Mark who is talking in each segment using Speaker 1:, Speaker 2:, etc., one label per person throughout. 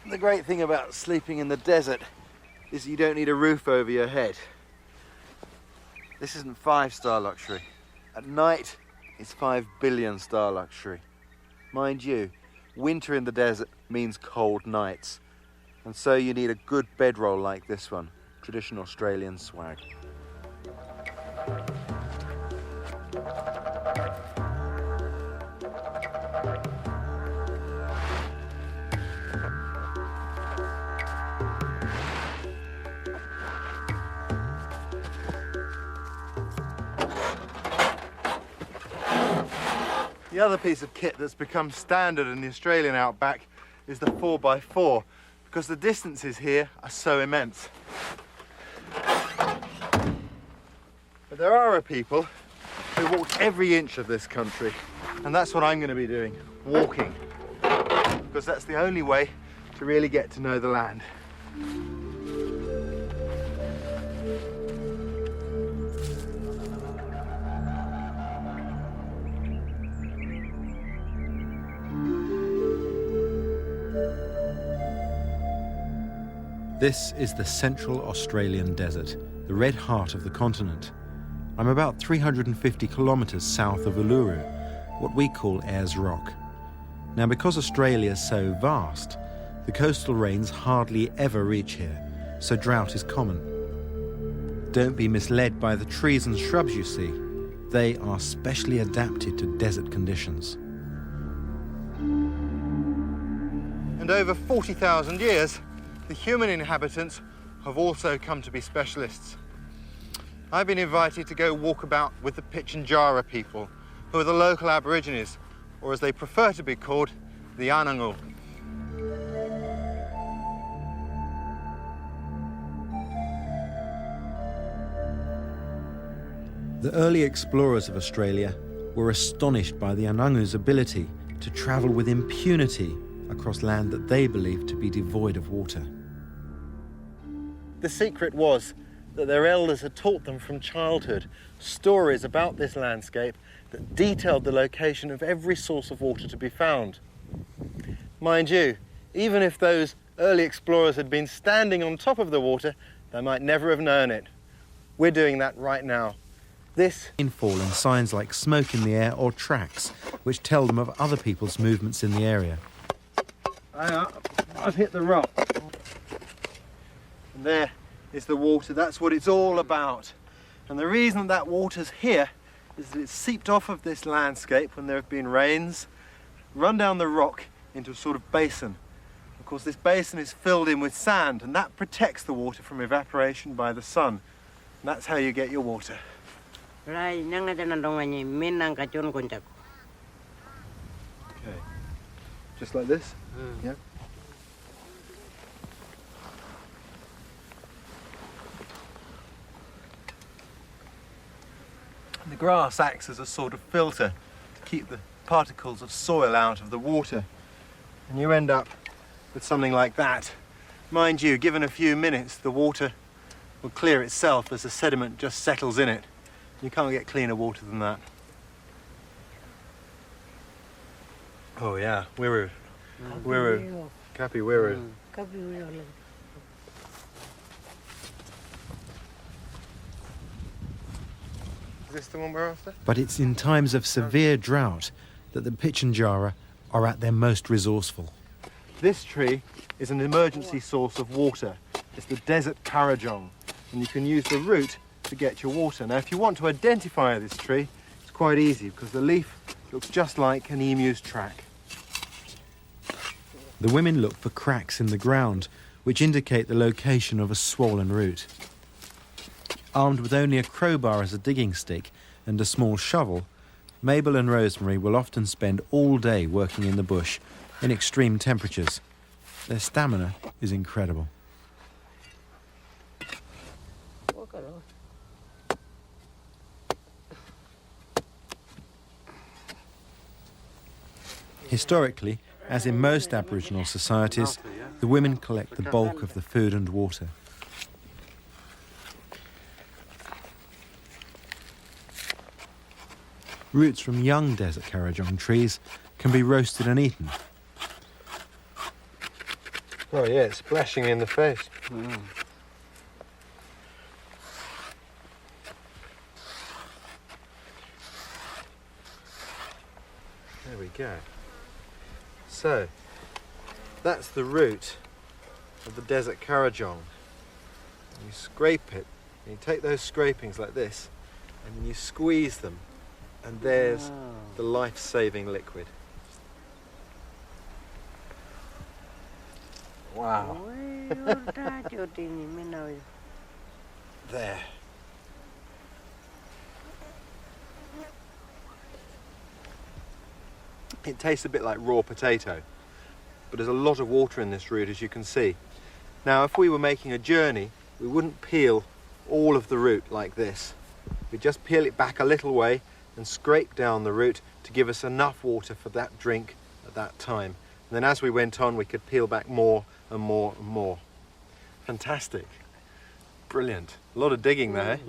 Speaker 1: The great thing about sleeping in the desert is you don't need a roof over your head. This isn't 5-star luxury. At night, it's 5 billion star luxury. Mind you, winter in the desert means cold nights. And so you need a good bedroll like this one, traditional Australian swag. The other piece of kit that's become standard in the Australian outback is the 4x4, because the distances here are so immense. But there are people who walk every inch of this country, and that's what I'm going to be doing, walking, because that's the only way to really get to know the land.
Speaker 2: This is the Central Australian Desert, the red heart of the continent. I'm about 350 kilometres south of Uluru, what we call Ayers Rock. Now, because Australia is so vast, the coastal rains hardly ever reach here, so drought is common. Don't be misled by the trees and shrubs you see. They are specially adapted to desert conditions.
Speaker 1: And over 40,000 years, the human inhabitants have also come to be specialists. I've been invited to go walk about with the Pitjantjatjara people, who are the local Aborigines, or as they prefer to be called, the Anangu.
Speaker 2: The early explorers of Australia were astonished by the Anangu's ability to travel with impunity across land that they believed to be devoid of water.
Speaker 1: The secret was that their elders had taught them from childhood stories about this landscape that detailed the location of every source of water to be found. Mind you, even if those early explorers had been standing on top of the water, they might never have known it. We're doing that right now. This
Speaker 2: Rainfall and signs like smoke in the air or tracks, which tell them of other people's movements in the area.
Speaker 1: I've hit the rock. And there is the water. That's what it's all about. And the reason that water's here is that it's seeped off of this landscape when there have been rains, run down the rock into a sort of basin. Of course, this basin is filled in with sand, and that protects the water from evaporation by the sun. And that's how you get your water.
Speaker 3: Okay.
Speaker 1: Just like this? Yeah. And the grass acts as a sort of filter to keep the particles of soil out of the water. And you end up with something like that. Mind you, given a few minutes, the water will clear itself as the sediment just settles in it. You can't get cleaner water than that. Oh yeah, Wiru. Kapi Wiru. Is this the one we're after?
Speaker 2: But it's in times of severe drought that the Pitjantjatjara are at their most resourceful.
Speaker 1: This tree is an emergency source of water.
Speaker 3: It's the desert Karajong, and you can use the root to get your water. Now, if you want to identify this tree, it's quite easy because the leaf looks just like an emu's track.
Speaker 2: The women look for cracks in the ground, which indicate the location of a swollen root. Armed with only a crowbar as a digging stick and a small shovel, Mabel and Rosemary will often spend all day working in the bush in extreme temperatures. Their stamina is incredible. Historically, as in most Aboriginal societies, the women collect the bulk of the food and water. Roots from young desert Karajong trees can be roasted and eaten.
Speaker 3: Oh yeah, it's splashing me in the face. There we go. So, that's the root of the desert Karajong. You scrape it, and you take those scrapings like this, and then you squeeze them, and there's the life-saving liquid. Wow. There. It tastes a bit like raw potato, but there's a lot of water in this root, as you can see. Now, if we were making a journey, we wouldn't peel all of the root like this. We'd just peel it back a little way and scrape down the root to give us enough water for that drink at that time. And then as we went on, we could peel back more and more and more. Fantastic. Brilliant. A lot of digging there.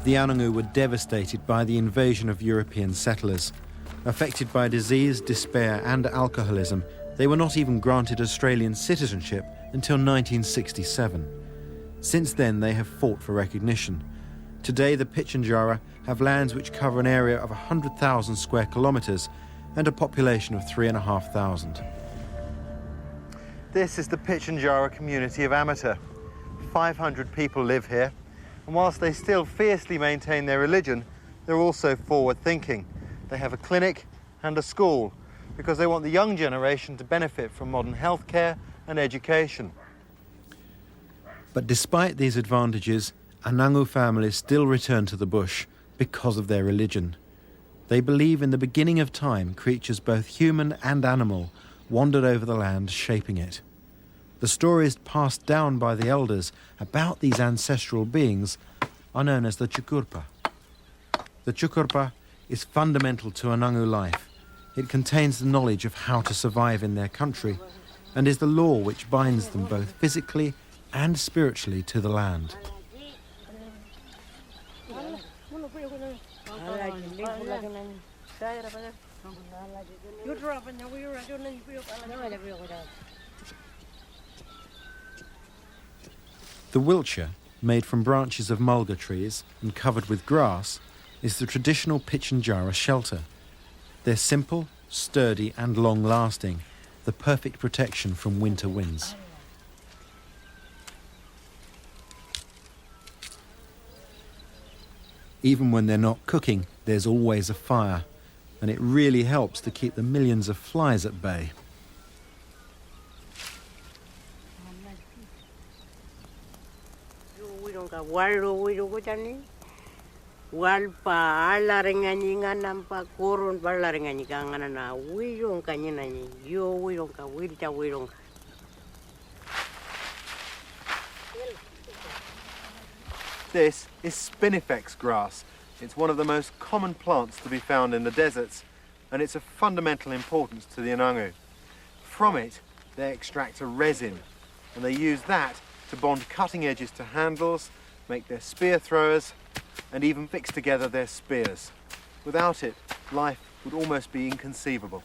Speaker 2: The Anangu were devastated by the invasion of European settlers. Affected by disease, despair and alcoholism, they were not even granted Australian citizenship until 1967. Since then, they have fought for recognition. Today, the Pitjantjatjara have lands which cover an area of 100,000 square kilometres and a population of 3,500.
Speaker 3: This is the Pitjantjatjara community of Amateur. 500 people live here, and whilst they still fiercely maintain their religion, they're also forward-thinking. They have a clinic and a school because they want the young generation to benefit from modern healthcare and education.
Speaker 2: But despite these advantages, Anangu families still return to the bush because of their religion. They believe in the beginning of time, creatures both human and animal wandered over the land, shaping it. The stories passed down by the elders about these ancestral beings are known as the Chukurpa. The Chukurpa is fundamental to Anangu life. It contains the knowledge of how to survive in their country and is the law which binds them both physically and spiritually to the land. The Wiltshire, made from branches of mulga trees and covered with grass, is the traditional Pitjantjatjara shelter. They're simple, sturdy and long-lasting, the perfect protection from winter winds. Even when they're not cooking, there's always a fire, and it really helps to keep the millions of flies at bay.
Speaker 3: This is spinifex grass. It's one of the most common plants to be found in the deserts, and it's of fundamental importance to the Anangu. From it, they extract a resin, and they use that to bond cutting edges to handles, make their spear throwers, and even fix together their spears. Without it, life would almost be inconceivable.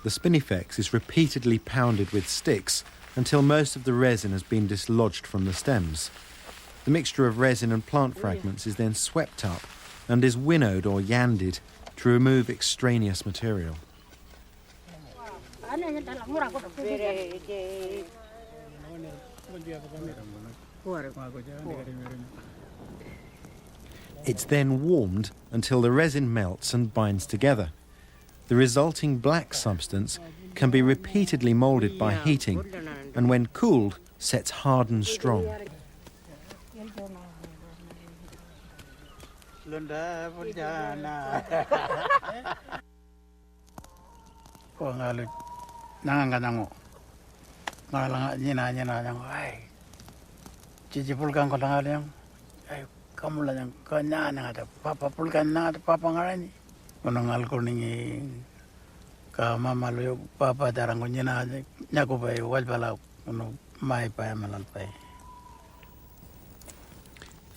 Speaker 2: The spinifex is repeatedly pounded with sticks until most of the resin has been dislodged from the stems. The mixture of resin and plant fragments is then swept up and is winnowed or yanded to remove extraneous material. It's then warmed until the resin melts and binds together. The resulting black substance can be repeatedly moulded by heating, and when cooled, sets hard and strong.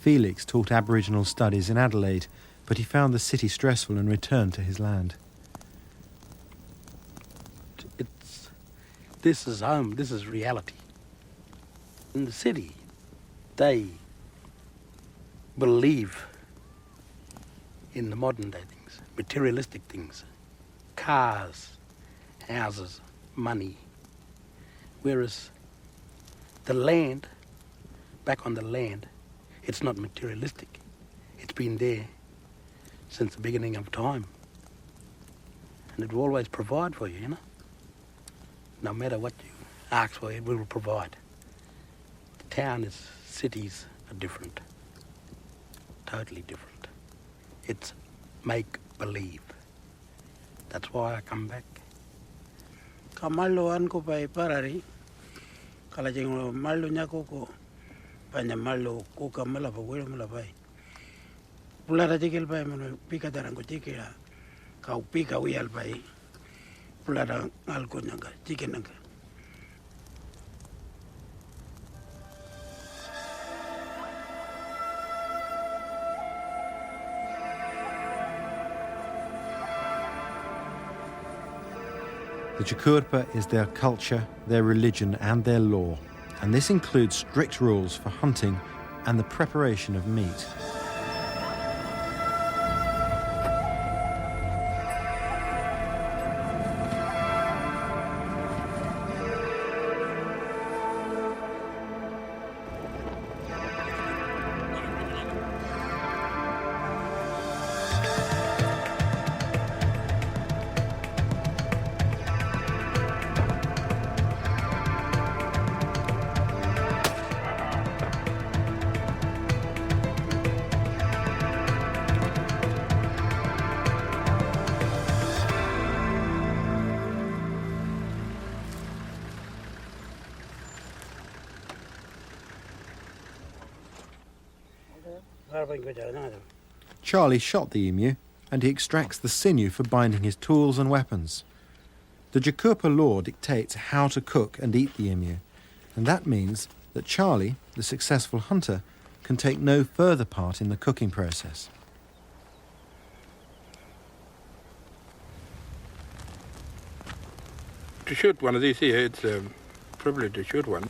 Speaker 2: Felix taught Aboriginal studies in Adelaide, but he found the city stressful and returned to his land.
Speaker 4: This is home, this is reality. In the city, they believe in the modern day things, materialistic things, cars, houses, money. Whereas the land, back on the land, it's not materialistic. It's been there since the beginning of time. And it will always provide for you, you know? No matter what you ask for, it will provide. The town is, cities are different. Totally different. It's make-believe. That's why I come back. Kamaluan ko pa parari. Kalajeng malu nyako ko. Panya malu ko kamala pa wala mala pa. Pula ra jikil pa mo pika darang ko jikila. Ka pika wial pa. Pula ra al ko nyanga jikin nanga.
Speaker 2: The Chukurpa is their culture, their religion and their law, and this includes strict rules for hunting and the preparation of meat. Charlie shot the emu and he extracts the sinew for binding his tools and weapons. The Chukurpa law dictates how to cook and eat the emu, and that means that Charlie, the successful hunter, can take no further part in the cooking process.
Speaker 5: To shoot one of these here, it's a privilege to shoot one.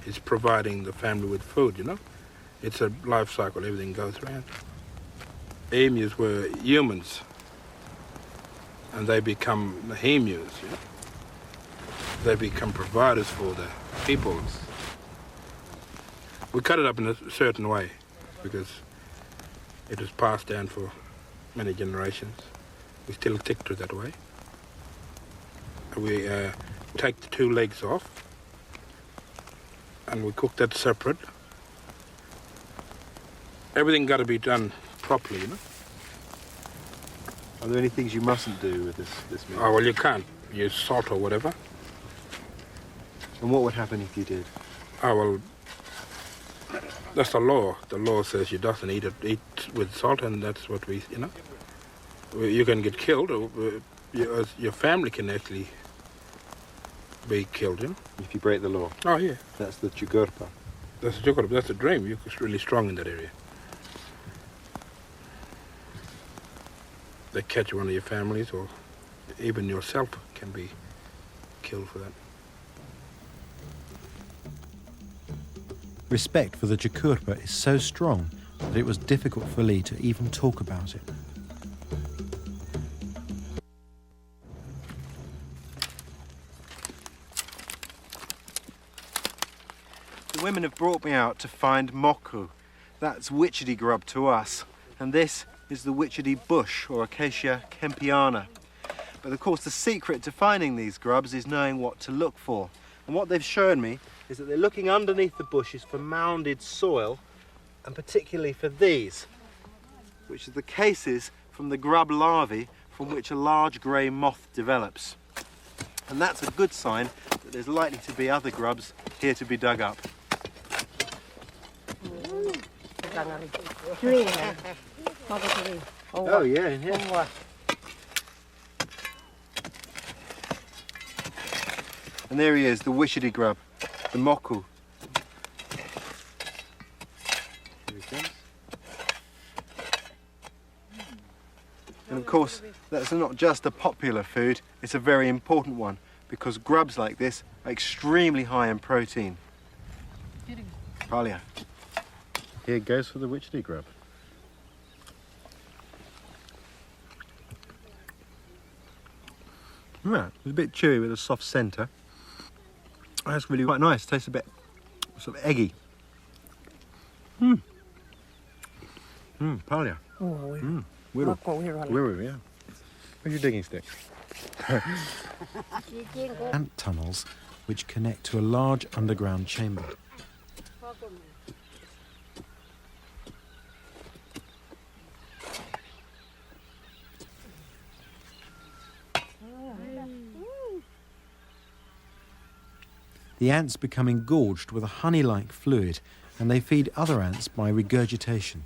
Speaker 5: It's providing the family with food, you know. It's a life cycle, everything goes around. Emus were humans, and they become emus, you know. They become providers for the peoples. We cut it up in a certain way because it was passed down for many generations. We still stick to that way. We take the two legs off and we cook that separate. Everything got to be done properly, you know.
Speaker 3: Are there any things you mustn't do with this meat?
Speaker 5: Oh, well, you can't use salt or whatever.
Speaker 3: And what would happen if you did?
Speaker 5: Oh, well, that's the law. The law says you doesn't eat with salt, and that's what we, you know. You can get killed, or your family can actually be killed, you know.
Speaker 3: If you break the law?
Speaker 5: Oh, yeah.
Speaker 3: That's the Chukurpa.
Speaker 5: That's the Chukurpa. That's the dream. You're really strong in that area. They catch one of your families, or even yourself can be killed for that.
Speaker 2: Respect for the chakurpa is so strong that it was difficult for Lee to even talk about it.
Speaker 3: The women have brought me out to find moku. That's witchetty grub to us. And this is the witchetty bush, or Acacia kempiana. But of course the secret to finding these grubs is knowing what to look for. And what they've shown me is that they're looking underneath the bushes for mounded soil, and particularly for these, which are the cases from the grub larvae from which a large grey moth develops. And that's a good sign that there's likely to be other grubs here to be dug up. Oh yeah, in here. And there he is, the witchetty grub, the moku. Here he comes. And of course, that's not just a popular food, it's a very important one, because grubs like this are extremely high in protein. Palia.
Speaker 1: Here goes for the witchetty grub.
Speaker 3: Yeah, it's a bit chewy with a soft centre. That's really quite nice. Tastes a bit sort of eggy. Palia. Wirru, yeah. Where's your digging stick?
Speaker 2: Ant tunnels which connect to a large underground chamber. The ants become engorged with a honey-like fluid, and they feed other ants by regurgitation.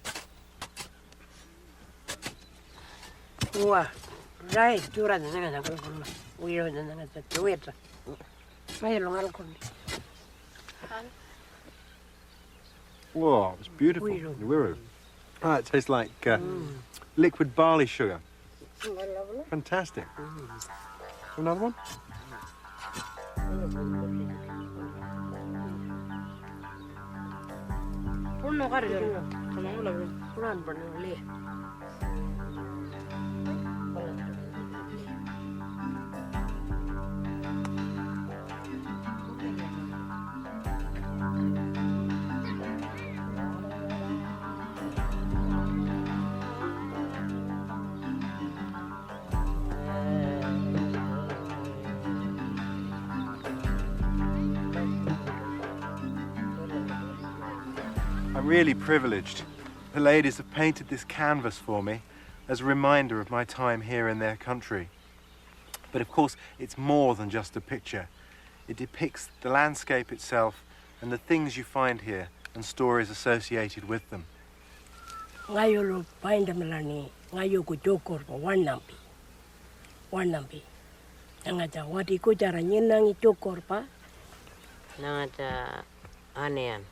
Speaker 3: Whoa, it's beautiful. Wirru. Ah, it tastes like liquid barley sugar. Fantastic. Another one? I'm really privileged. The ladies have painted this canvas for me as a reminder of my time here in their country. But of course, it's more than just a picture. It depicts the landscape itself and the things you find here and stories associated with them.
Speaker 6: Ngayo find melani ngayo ko jokor ko wanampi nangata wati ko cara nyenang jokor pa
Speaker 7: nangata anean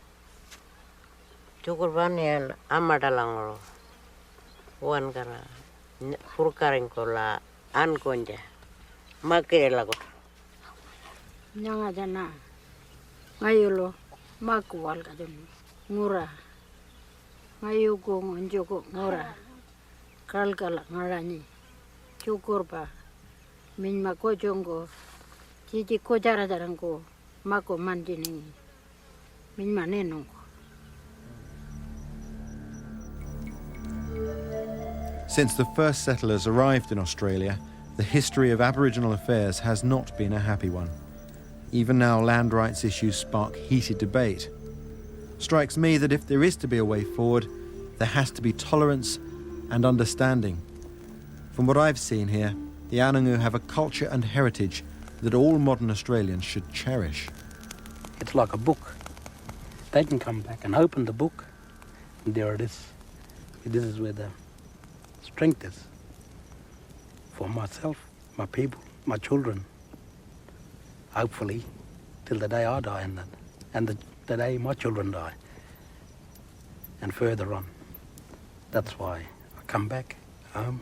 Speaker 7: jokor banean amada langoro wan kara purkaring ko la an konja makere lago
Speaker 8: nangata na ngayo lo makwal ka dun ngura ngayo ko ngonjoko ngora kalkala ngarani chukurpa min mako jongo chichi ko jara jarango mako mandini min maneno.
Speaker 2: Since the first settlers arrived in Australia, the history of Aboriginal affairs has not been a happy one. Even now, land rights issues spark heated debate. Strikes me that if there is to be a way forward, there has to be tolerance and understanding. From what I've seen here, the Anangu have a culture and heritage that all modern Australians should cherish.
Speaker 4: It's like a book. They can come back and open the book, and there it is. This is where the strength is for myself, my people, my children. Hopefully, till the day I die, and the day my children die, and further on. That's why I come back home.